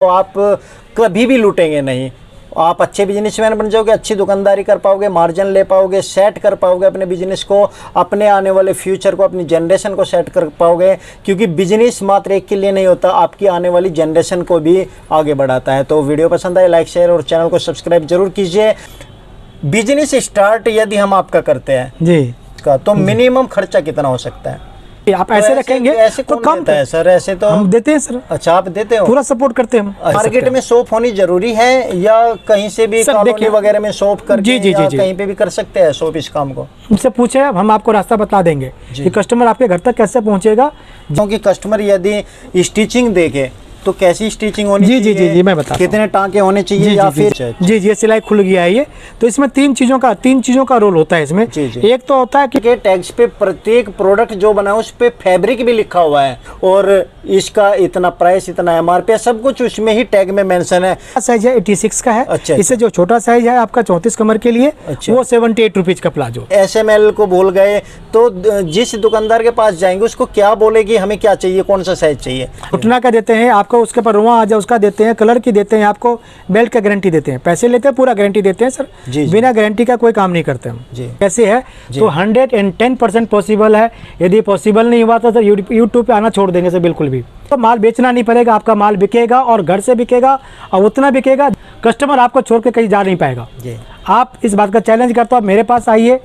तो आप कभी भी लूटेंगे नहीं। आप अच्छे बिजनेसमैन बन जाओगे, अच्छी दुकानदारी कर पाओगे, मार्जिन ले पाओगे, सेट कर पाओगे अपने बिजनेस को, अपने आने वाले फ्यूचर को, अपनी जनरेशन को सेट कर पाओगे। क्योंकि बिजनेस मात्र एक के लिए नहीं होता, आपकी आने वाली जनरेशन को भी आगे बढ़ाता है। तो वीडियो पसंद आए लाइक शेयर और चैनल को सब्सक्राइब जरूर कीजिए। बिजनेस स्टार्ट यदि हम आपका करते हैं जी का तो मिनिमम खर्चा कितना हो सकता है? आप ऐसे रखेंगे ऐसे तो कम है सर? ऐसे तो हम देते हैं सर। अच्छा, आप देते हो? पूरा सपोर्ट करते हैं हम। मार्केट में शॉप होनी जरूरी है या कहीं से भी कॉलोनी वगैरह में शॉप करके जी, या कहीं पे भी कर सकते हैं शॉप इस काम को? उनसे पूछे, हम आपको रास्ता बता देंगे कि कस्टमर आपके घर तक कैसे पहुंचेगा। क्योंकि कस्टमर यदि स्टिचिंग देखे तो कैसी स्टिचिंग होनी चाहिए? जी मैं बता, कितने टांके होने चाहिए या फिर जी सिलाई खुल गया है ये। तो इसमें तीन चीजों का रोल होता है इसमें। एक तो होता है कि टैग्स पे प्रत्येक प्रोडक्ट जो बना है उस पे फैब्रिक भी लिखा हुआ है और इसका इतना प्राइस, इतना MRP, सब कुछ उसमें ही टैग में मेंशन है। साइज है 86 का है। अच्छा, इससे जो छोटा साइज है आपका 34 कमर के लिए, वो 78 रुपीज का प्लाजो। SML को भूल गए तो जिस दुकानदार के पास जाएंगे उसको क्या बोलेगी, हमें क्या चाहिए, कौन सा साइज चाहिए? घुटना का देते हैं आपको, उसके ऊपर रुआ आ जाए उसका देते हैं, कलर की देते हैं आपको, बेल्ट का गारंटी देते हैं। पैसे लेते हैं, पूरा गारंटी देते हैं सर। बिना गारंटी का कोई काम नहीं करते हम। कैसे है तो 110% पॉसिबल है। यदि पॉसिबल नहीं हुआ तो यूट्यूब पे आना छोड़ देंगे सर, बिल्कुल भी। तो माल बेचना नहीं पड़ेगा, आपका माल बिकेगा और घर से बिकेगा और उतना बिकेगा, कस्टमर आपको छोड़ के कहीं जा नहीं पाएगा। आप इस बात का चैलेंज करते हो, आप मेरे पास आइए,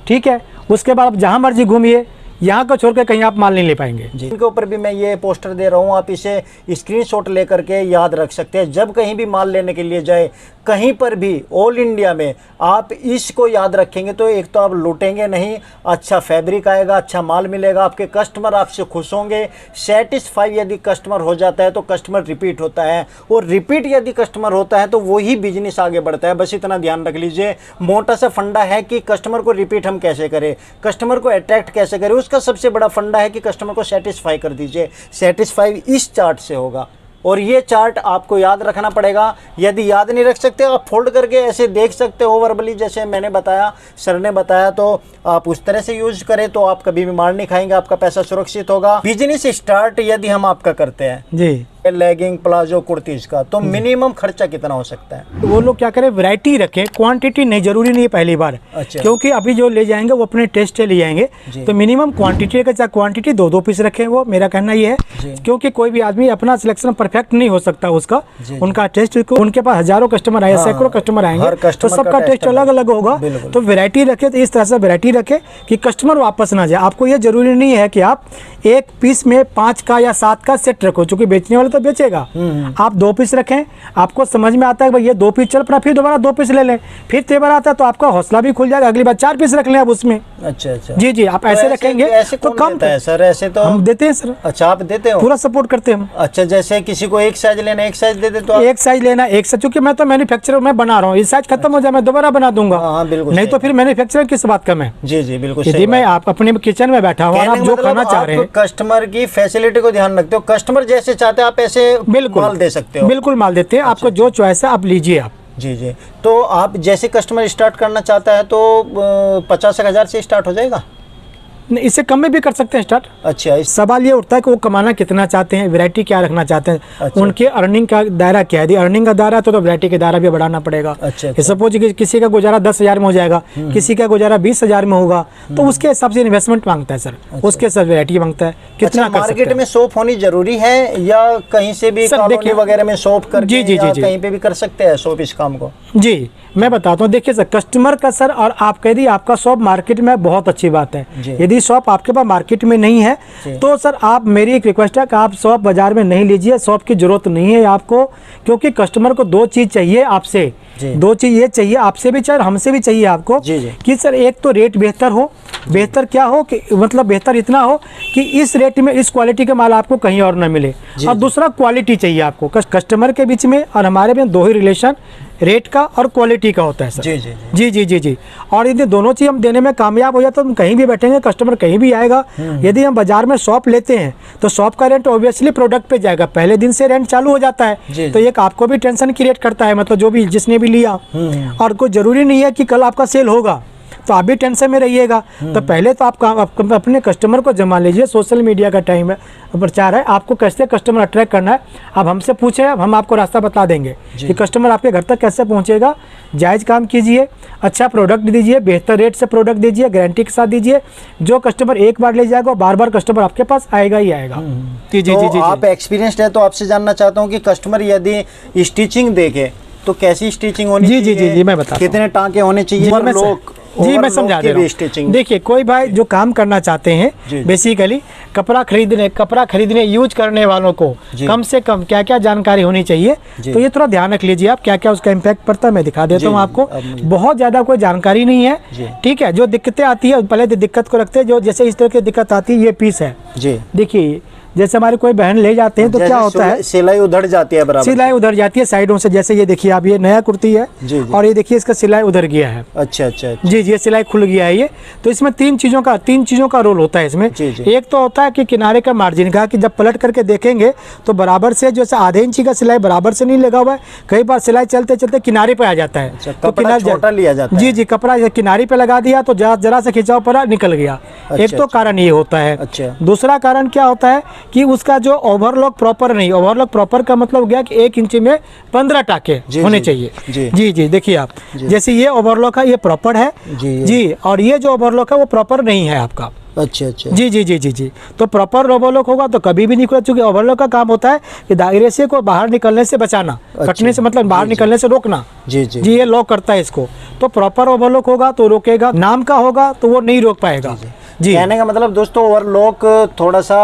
ठीक है। उसके बाद आप जहाँ मर्जी घूमिए, यहाँ को छोड़ के कहीं आप माल नहीं ले पाएंगे। इनके ऊपर भी मैं ये पोस्टर दे रहा हूँ, आप इसे स्क्रीनशॉट लेकर के याद रख सकते हैं। जब कहीं भी माल लेने के लिए जाए, कहीं पर भी ऑल इंडिया में आप इसको याद रखेंगे तो एक तो आप लूटेंगे नहीं, अच्छा फैब्रिक आएगा, अच्छा माल मिलेगा, आपके कस्टमर आपसे खुश होंगे। सेटिस्फाई यदि कस्टमर हो जाता है तो कस्टमर रिपीट होता है, और रिपीट यदि कस्टमर होता है तो वही बिजनेस आगे बढ़ता है। बस इतना ध्यान रख लीजिए। मोटा सा फंडा है कि कस्टमर को रिपीट हम कैसे करें, कस्टमर को अट्रैक्ट कैसे करें। उसका सबसे बड़ा फंडा है कि कस्टमर को सेटिस्फाई कर दीजिए। सेटिस्फाई इस चार्ट से होगा और ये चार्ट आपको याद रखना पड़ेगा। यदि याद नहीं रख सकते आप फोल्ड करके ऐसे देख सकते हो वर्बली, जैसे मैंने बताया, सर ने बताया, तो आप उस तरह से यूज करें तो आप कभी भी मार नहीं खाएंगे, आपका पैसा सुरक्षित होगा। बिजनेस स्टार्ट यदि हम आपका करते हैं जी लेगिंग प्लाजो कुर्तीज का, तो मिनिमम खर्चा कितना हो सकता है? तो वो लोग क्या करें, वैरायटी रखें, क्वांटिटी नहीं, जरूरी नहीं है पहली बार। अच्छा। क्योंकि अभी जो ले जाएंगे वो अपने टेस्ट से ले जाएंगे, तो मिनिमम क्वांटिटी का, चाहे क्वांटिटी 2-2 पीस रखें, वो मेरा कहना ये है। क्योंकि कोई भी आदमी अपना सिलेक्शन परफेक्ट नहीं हो सकता उसका, उनका टेस्ट, उनके पास हजारों कस्टमर आए, सैकड़ों कस्टमर आएंगे, तो सबका टेस्ट अलग अलग होगा। तो वैरायटी रखे, तो इस तरह से वैरायटी रखे कि कस्टमर वापस ना जाए। आपको ये जरूरी नहीं है कि आप एक पीस में 5 का या 7 का सेट रखो, क्योंकि बेचने वाले तो बेचेगा। आप 2 पीस रखें, आपको समझ में आता है भाई ये 2 पीस चल पड़ा, फिर दोबारा 2 पीस ले लें, फिर तेवर आता है तो आपका हौसला भी खुल जाएगा, अगली बार 4 पीस रख लें आप उसमें। अच्छा अच्छा जी आप तो ऐसे रखेंगे ऐसे तो कम है सर? ऐसे तो हम देते हैं सर। अच्छा, आप देते हो? पूरा सपोर्ट करते हैं हम। अच्छा, जैसे किसी को एक साइज लेना, एक साइज दे दे तो एक साइज लेना, एक साइज, क्योंकि मैं तो मैन्युफैक्चरर, मैं बना रहा हूँ, इस साइज खत्म हो जाए मैं दोबारा बना दूंगा। हाँ बिल्कुल, नहीं तो फिर मैन्युफैक्चरर किस बात का मैं। जी बिल्कुल। यदि मैं आप अपने किचन में बैठा हूँ और आप जो खाना चाह रहे हैं, कस्टमर की फैसिलिटी को ध्यान रखते हो, कस्टमर जैसे चाहते हैं आप ऐसे बिल्कुल माल दे सकते हो। बिल्कुल माल देते हैं, आपको जो चॉइस है आप लीजिए आप। जी तो आप जैसे कस्टमर स्टार्ट करना चाहता है तो 50,000 से स्टार्ट हो जाएगा? इससे कम में भी कर सकते हैं स्टार्ट। अच्छा, सवाल ये उठता है कि वो कमाना कितना चाहते हैं, वैरायटी क्या रखना चाहते हैं। अच्छा। उनके अर्निंग का दायरा क्या है, यदि अर्निंग का दायरा तो वैरायटी का दायरा भी बढ़ाना पड़ेगा। अच्छा। सपोज कि किसी का गुजारा 10,000 में हो जाएगा, किसी का गुजारा 20,000 में होगा, तो उसके हिसाब से इन्वेस्टमेंट मांगता है सर। उसके साथ वैरायटी मांगता है कितना। मार्केट में शॉप होनी जरूरी है या कहीं से भी कॉलोनी वगैरह में शॉप कर कहीं पे भी कर सकते हैं शॉप इस काम को? जी मैं बताता हूँ, देखिए सर, कस्टमर का सर, और आप कह दी आपका शॉप मार्केट में, बहुत अच्छी बात है। यदि शॉप आपके पास मार्केट में नहीं है तो सर आप, मेरी एक रिक्वेस्ट है कि आप शॉप बाजार में नहीं लीजिए, शॉप की जरूरत नहीं है आपको। क्योंकि कस्टमर को 2 चीज चाहिए आपसे, 2 चीज ये चाहिए आपसे भी चाहिए, हमसे भी चाहिए आपको, कि सर एक तो रेट बेहतर हो। बेहतर क्या हो कि मतलब बेहतर इतना हो कि इस रेट में इस क्वालिटी का माल आपको कहीं और ना मिले, और दूसरा क्वालिटी चाहिए आपको। कस्टमर के बीच में और हमारे में 2 ही रिलेशन, रेट का और क्वालिटी का होता है सर। जी। और यदि दोनों चीज हम देने में कामयाब हो जाए तो हम कहीं भी बैठेंगे, कस्टमर कहीं भी आएगा। यदि हम बाजार में शॉप लेते हैं तो शॉप का रेंट ऑब्वियसली प्रोडक्ट पे जाएगा, पहले दिन से रेंट चालू हो जाता है, तो एक आपको भी टेंशन क्रिएट करता है, मतलब जो भी जिसने भी लिया। और कोई जरूरी नहीं है कि कल आपका सेल होगा, तो आप भी टेंशन में रहिएगा। तो पहले तो आप अपने कस्टमर को जमा लीजिए। सोशल मीडिया का टाइम है, प्रचार है, आपको कैसे कस्टमर अट्रैक्ट करना है आप हमसे पूछे, हम आपको रास्ता बता देंगे कि कस्टमर आपके घर तक कैसे पहुंचेगा। जायज़ काम कीजिए, अच्छा प्रोडक्ट दीजिए, बेहतर रेट से प्रोडक्ट दीजिए, गारंटी के साथ दीजिए। जो कस्टमर एक बार ले जाएगा बार बार कस्टमर आपके पास आएगा ही आएगा। जी जी जी जी। आप एक्सपीरियंस्ड है तो आपसे जानना चाहता हूँ कि कस्टमर यदि स्टिचिंग देखे तो कैसी स्टिचिंग होनी चाहिए? जी जी जी मैं बताता हूँ। कितने टाँके होने चाहिए? जी मैं समझा दे रहा हूँ। देखिए कोई भाई जो काम करना चाहते हैं बेसिकली कपड़ा खरीदने यूज करने वालों को कम से कम क्या क्या जानकारी होनी चाहिए, तो ये थोड़ा ध्यान रख लीजिए आप क्या क्या उसका इम्पैक्ट पड़ता है। मैं दिखा देता हूँ आपको। बहुत ज़्यादा कोई जानकारी नहीं है, ठीक है। जो दिक्कतें आती है पहले दिक्कत को रखते हैं। जो जैसे इस तरह की दिक्कत आती है, ये पीस है, देखिए जैसे हमारे कोई बहन ले जाते हैं तो क्या होता है, सिलाई उधड़ जाती है, बराबर सिलाई उधर जाती है साइडों से। जैसे ये देखिए आप, ये नया कुर्ती है और ये देखिए इसका सिलाई उधर गया है। अच्छा अच्छा। जी जी, ये सिलाई खुल गया है ये। तो इसमें तीन चीज़ों का रोल होता है इसमें। एक तो होता है कि किनारे का मार्जिन का, कि जब पलट करके देखेंगे तो बराबर से जैसे आधे इंची का सिलाई बराबर से नहीं लगा हुआ है, कई बार सिलाई चलते चलते किनारे पे आ जाता है। तो किनारे छोटा लिया जाता है। जी जी, कपड़ा किनारे पे लगा दिया तो जरा सा खिंचाव पड़ा, निकल गया। एक तो कारण ये होता है। दूसरा कारण क्या होता है कि उसका जो ओवरलॉक प्रॉपर नहीं, ओवरलॉक प्रॉपर का मतलब गया कि 1 इंची में 15 टाके होने चाहिए। जी जी, देखिए आप जैसे ये ओवरलॉक है, ये प्रॉपर है जी, और ये जो ओवरलॉक है वो प्रॉपर नहीं है आपका। अच्छा अच्छा। जी जी जी जी जी। तो प्रॉपर ओवरलॉक होगा तो कभी भी नहीं खुला, क्योंकि ओवरलॉक का काम होता है कि दायरे से को बाहर निकलने से बचाना, कटने से मतलब बाहर निकलने से रोकना। जी जी जी, ये लॉक करता है इसको। तो प्रॉपर ओवरलॉक होगा तो रोकेगा, नाम का होगा तो वो नहीं रोक पाएगा। जी, कहने का मतलब दोस्तों ओवरलॉक थोड़ा सा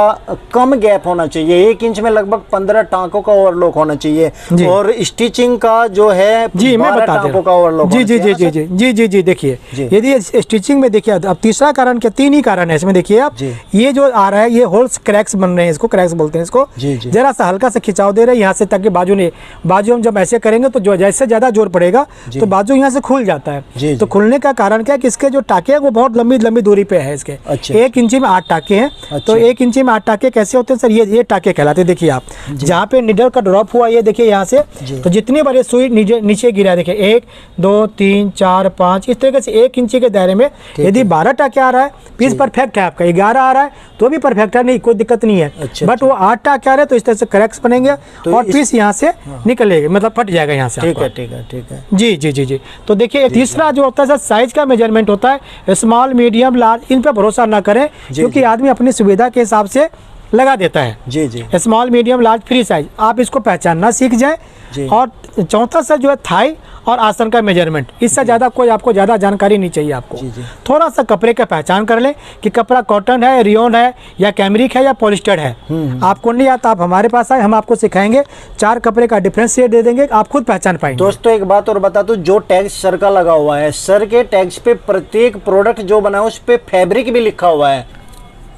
कम गैप होना चाहिए। 1 इंच में लगभग 15 टाँकों का ओवरलॉक होना चाहिए, और स्टिचिंग का जो है जी मैं बता टाँकों का ओवरलॉक। जी जी जी जी जी जी जी जी। देखिए यदि स्टिचिंग में देखिए, अब तीसरा कारण क्या, 3 ही कारण है इसमें। देखिए आप, ये जो आ रहा है ये होल्स क्रैक्स बन रहे हैं, इसको क्रैक्स बोलते हैं इसको। जरा सा हल्का सा खिंचाव दे रहे हैं यहाँ से, ताकि बाजू हम जब ऐसे करेंगे तो जो जैसे ज्यादा जोर पड़ेगा तो बाजू यहाँ से खुल जाता है। तो खुलने का कारण क्या है कि इसके जो टाके हैं वो बहुत लंबी लंबी दूरी पे है इसके। 1 इंची में 8 टाके हैं। तो 1 इंची में 8 टाके कैसे होते हैं सर? ये टाके कहलाते हैं। देखिए आप, जहाँ पे निडल का ड्रॉप हुआ, ये देखिए यहाँ से, तो जितनी बार ये सुई नीचे गिरा, देखिए 1 2 3 4 5, इस तरीके से 1 इंची के दायरे में यदि 12 टाके आ रहा है, पीस परफेक्ट है आपका। 11 आ रहा है तो भी परफेक्ट है, नहीं कोई दिक्कत नहीं है। बट वो 8 टाके आ रहे हैं तो इस तरह से क्रैक्स बनेंगे और पीस यहाँ से निकलेगा, मतलब फट जाएगा यहाँ से। ठीक है ठीक है ठीक है। जी जी जी जी। तो देखिए तीसरा जो होता है सर, साइज का मेजरमेंट होता है। स्मॉल, मीडियम, लार्ज, इन पर भरोसा ना करें, क्योंकि आदमी अपनी सुविधा के हिसाब से लगा देता है। जी जी। Small, medium, large, free size, आप इसको पहचानना सीख जाए। और चौथा सर जो है थाई और आसन का मेजरमेंट, इससे ज़्यादा कोई आपको ज़्यादा जानकारी नहीं चाहिए आपको। थोड़ा सा कपड़े का पहचान कर लें कि कपड़ा कॉटन है, रियोन है, या कैमरिक है, या पॉलिस्टर है। आपको नहीं आता, आप हमारे पास आए, हम आपको सिखाएंगे। 4 कपड़े का डिफरेंशिएट दे देंगे, आप खुद पहचान पाएंगे। दोस्तों एक बात और बता दूं, जो टैग्स सर का लगा हुआ है, सर के टैग्स पे प्रत्येक प्रोडक्ट जो बना है उस पे फैब्रिक भी लिखा हुआ है।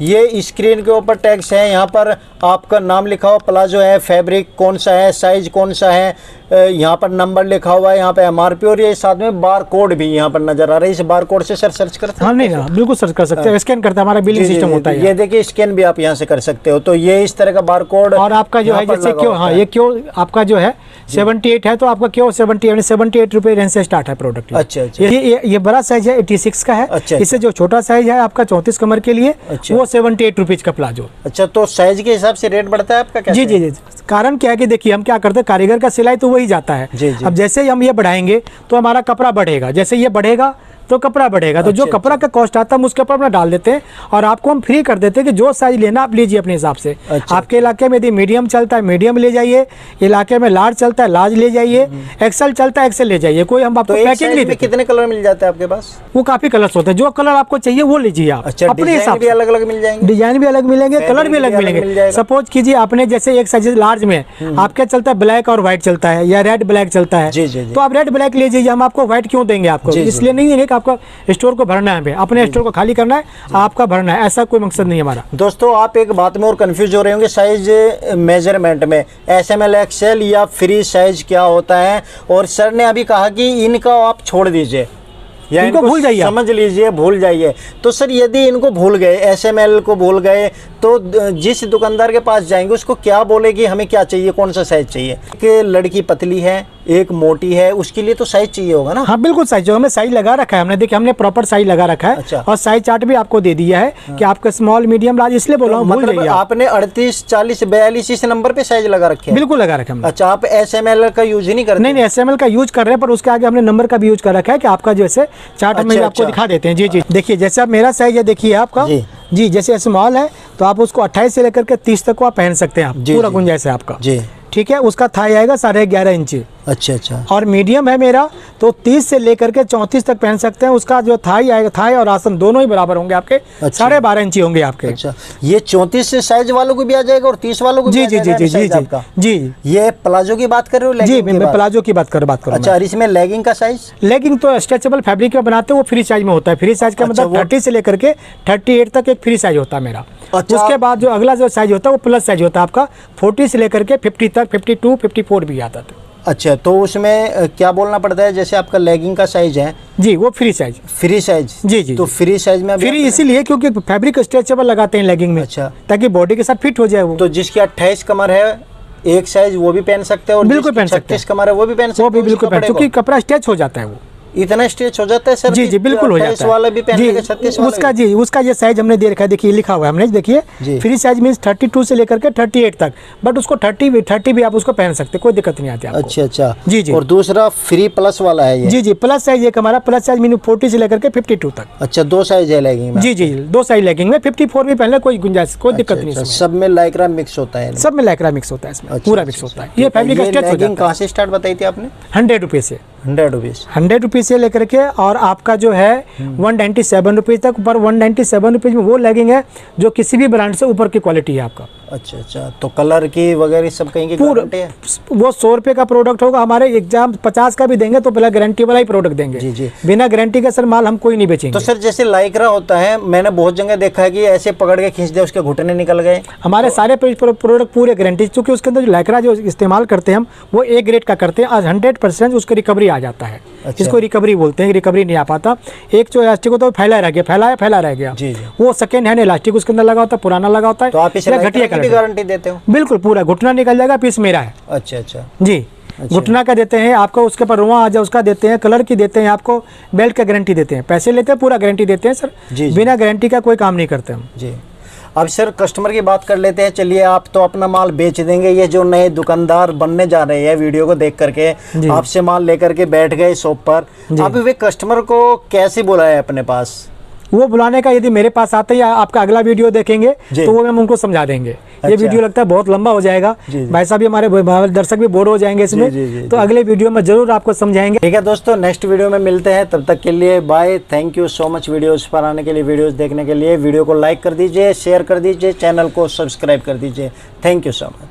ये स्क्रीन के ऊपर टैग्स है, यहाँ पर आपका नाम लिखा हुआ, प्लाजो है, फैब्रिक कौन सा है, साइज कौन सा है, यहाँ पर नंबर लिखा हुआ है, यहाँ पे MRP, और ये साथ में बार कोड भी यहाँ पर नजर आ रहा है। इस बार कोड से सर सर्च कर सकते हैं? हाँ नहीं, बिल्कुल सर्च कर सकते हैं, स्कैन करते हैं, हमारा बिलिंग सिस्टम होता है। ये देखिए स्कैन भी आप यहाँ से कर सकते हो। तो ये इस तरह का बार कोड, और आपका जो है जैसे क्यों, हाँ ये क्यों आपका जो है 78 है, तो आपका क्यों 78 रुपये रेंज से स्टार्ट है प्रोडक्ट। अच्छा अच्छा। ये बड़ा साइज है 86 का है। अच्छा। इससे जो छोटा साइज है आपका 34 कमर के लिए, वो 78 रुपीज का प्लाजो। अच्छा, तो साइज के हिसाब से रेट बढ़ता है आपका कैसे? जी जी जी। कारण क्या है कि देखिए हम क्या करते हैं, कारीगर का सिलाई तो वही जाता है। अब जैसे ही हम ये बढ़ाएंगे तो हमारा कपड़ा बढ़ेगा, जैसे ये बढ़ेगा तो कपड़ा बढ़ेगा। तो जो कपड़ा का कॉस्ट आता है हम उसके ऊपर अपना डाल देते हैं, और आपको हम फ्री कर देते हैं कि जो साइज लेना आप लीजिए अपने हिसाब से। आपके इलाके में यदि मीडियम चलता है मीडियम ले जाइए, इलाके में लार्ज चलता है लार्ज ले जाइए, एक्सेल चलता है एक्सेल ले जाइए। कोई हम आपको पैकिंग नहीं देते। कितने कलर मिल जाते हैं आपके पास? वो काफी कलर्स होते हैं, जो कलर आपको चाहिए वो लीजिए आप अपने हिसाब से। अलग अलग मिल जाएंगे, डिजाइन भी अलग मिलेंगे, कलर भी अलग मिलेंगे। सपोज कीजिए आपने जैसे एक साइज लार्ज में आपके चलता है ब्लैक और व्हाइट चलता है, या रेड ब्लैक चलता है, तो आप रेड ब्लैक ले जाइए। हम आपको व्हाइट क्यों देंगे? आपको इसलिए नहीं देंगे कि आपका स्टोर को भरना है, अपने स्टोर को खाली करना है, आपका भरना है, ऐसा कोई मकसद नहीं हमारा। दोस्तों आप एक बात में और कंफ्यूज हो रहे होंगे, साइज मेजरमेंट में SML XL या फ्री साइज क्या होता है। और सर ने अभी कहा कि इनका आप छोड़ दीजिए, या इनको भूल जाइए, समझ लीजिए भूल जाइए। तो सर यदि इनको भूल गए, SML को भूल गए, तो जिस दुकानदार के पास जाएंगे उसको क्या बोले कि हमें क्या चाहिए, कौन सा साइज चाहिए? कि लड़की पतली है एक मोटी है, उसके लिए तो साइज चाहिए होगा ना? हाँ बिल्कुल साइज, जो हमें साइज लगा रखा है हमने, देखिए हमने प्रॉपर साइज लगा रखा है। अच्छा। और साइज चार्ट भी आपको दे दिया है कि आपका स्मॉल मीडियम लार्ज, इसलिए बोला हूँ, भूल मतलब जाइए आप। आपने 38, 40, 42 इस नंबर पे साइज लगा रखे हैं? बिल्कुल लगा रखा है हमने। अच्छा, आप SML का यूज ही नहीं करते? नहीं SML का यूज कर रहे हैं, पर उसके आगे हमने नंबर का भी यूज कर रखा है कि आपका जैसे चार्ट में अच्छा, आपको अच्छा। दिखा देते हैं। जी जी, देखिए जैसे अब मेरा साइज है, देखिए आपका जी जैसे स्मॉल है तो आप उसको 28 से लेकर के 30 तक को आप पहन सकते हैं, आप पूरा गुंजाइश है आपका जी। ठीक है। उसका थाई आएगा 11.5 इंची। अच्छा। और मीडियम है मेरा तो 30 से लेकर के 34 तक पहन सकते हैं। उसका जो थाई आएगा, थाई और आसन दोनों ही बराबर होंगे आपके। अच्छा। 12.5 इंची होंगे आपके। अच्छा, ये 34 से साइज वालों को भी आ जाएगा और 30 वालों को भी जी आ जी जाएगा जी जी जी आपका? जी। ये प्लाजो की बात कर रहे हो? जी लेगिंग मैं प्लाजो की बात करूँ। अच्छा, और इसमें लेगिंग का साइज? लेगिंग तो स्ट्रेचेबल फैब्रिक में बनाते हैं, वो फ्री साइज में होता है। फ्री साइज का मतलब 30 से लेकर के 38 तक एक फ्री साइज होता है मेरा। अच्छा। उसके बाद जो अगला जो साइज होता है वो प्लस साइज होता है आपका, 40 से लेकर के 50 तक, 52, 54 भी आता था। अच्छा, तो उसमें क्या बोलना पड़ता है? जैसे आपका लेगिंग का साइज है जी, वो फ्री साइज। Free size? जी जी। तो फ्री साइज में फ्री इसीलिए क्योंकि फैब्रिक स्ट्रेचेबल लगाते हैं लेगिंग में। अच्छा। ताकि बॉडी के साथ फिट हो जाए वो। तो जिसकी 28 कमर है एक साइज वो भी पहन सकते हैं, और बिल्कुल पहन सकते हैं। 36 कमर है वो भी पहन सकते हैं? वो भी बिल्कुल पहन, क्योंकि कपड़ा स्ट्रेच हो जाता है वो। इतना स्ट्रेच हो जाता है सर? जी जी बिल्कुल हो जाता है। वाला भी पहन लेगा, 36 वाला उसका जी उसका ये साइज हमने दे रखा है, देखिए लिखा हुआ है हमने, देखिए फ्री साइज मींस 32 से लेकर के 38 तक, बट उसको 30 भी आप उसको पहन सकते, कोई दिक्कत नहीं आती आपको। अच्छा जी जी। और दूसरा फ्री प्लस वाला है ये? जी जी, प्लस साइज एक हमारा प्लस साइज मीन 40 से लेकर के 52 तक। अच्छा, 2 साइज है लेगिंग में? जी जी, 2 साइज लेगिंग में, 54 भी पहले कोई गुंजाइश, कोई दिक्कत नहीं इसमें। सब में लाइक्रा मिक्स होता है? सब में लाइक्रा मिक्स होता है इसमें, पूरा मिक्स होता है। ये फैब्रिक स्ट्रेच हो जाता है। कहाँ से स्टार्ट बताई थी आपने? 100 रुपये से। 100 रुपीज़? 100 रुपीज़ से लेकर के और आपका जो है 197 रुपीज़ तक। पर 197 रुपीज़ में वो लेगिंग है जो किसी भी ब्रांड से ऊपर की क्वालिटी है आपका। अच्छा, तो कलर की वगैरह सब कहीं की गारंटी है? वो 100 रुपये का प्रोडक्ट होगा, हमारे एग्जाम 50 का भी देंगे तो पहले गारंटी वाला ही प्रोडक्ट देंगे। जी जी। बिना गारंटी का सर माल हम कोई नहीं बेचेंगे। तो सर जैसे लाइक्रा होता है, मैंने बहुत जगह देखा है कि ऐसे पकड़ के खींच दिया, उसके घुटने निकल गए। हमारे सारे प्रोडक्ट पूरे गारंटी, क्योंकि उसके अंदर जो लाइक्रा जो इस्तेमाल करते हैं हम, वो A ग्रेड का करते हैं। आज 100% उसकी रिकवरी आ जाता है। अच्छा। इसको रिकवरी बोलते हैं, रिकवरी नहीं आ पाता। एक जो इलास्टिक होता है वो फैला रह गया, फैला रह गया। जी जी। वो सेकेंड हैंड इलास्टिक उसके अंदर लगा होता है, पुराना लगा होता है। तो आप इस घटिया की भी गारंटी देते हो? बिल्कुल, पूरा घुटना निकल जाएगा, पीस मेरा है। अच्छा जी। घुटना का देते हैं आपको, उसके ऊपर रुआ आ जाए उसका देते हैं, कलर की देते हैं आपको, बेल्ट का गारंटी देते हैं, पैसे लेते हैं, पूरा गारंटी देते हैं सर। जी। बिना गारंटी का कोई काम नहीं करते हम। जी। अब सर कस्टमर की बात कर लेते हैं। चलिए, आप तो अपना माल बेच देंगे, ये जो नए दुकानदार बनने जा रहे हैं वीडियो को देख करके आपसे माल लेकर के बैठ गए शॉप पर, अब वे कस्टमर को कैसे बुलाए अपने पास? वो बुलाने का, यदि मेरे पास आते या आपका अगला वीडियो देखेंगे तो वो हम उनको समझा देंगे। ये वीडियो लगता है बहुत लंबा हो जाएगा, भाई साहब भी हमारे दर्शक भी बोर हो जाएंगे इसमें, तो अगले वीडियो में जरूर आपको समझाएंगे। ठीक है दोस्तों, नेक्स्ट वीडियो में मिलते हैं, तब तक के लिए bye. Thank you so much videos पर आने के लिए, वीडियोस देखने के लिए। वीडियो को लाइक कर दीजिए, शेयर कर दीजिए, चैनल को सब्सक्राइब कर दीजिए। Thank you so much.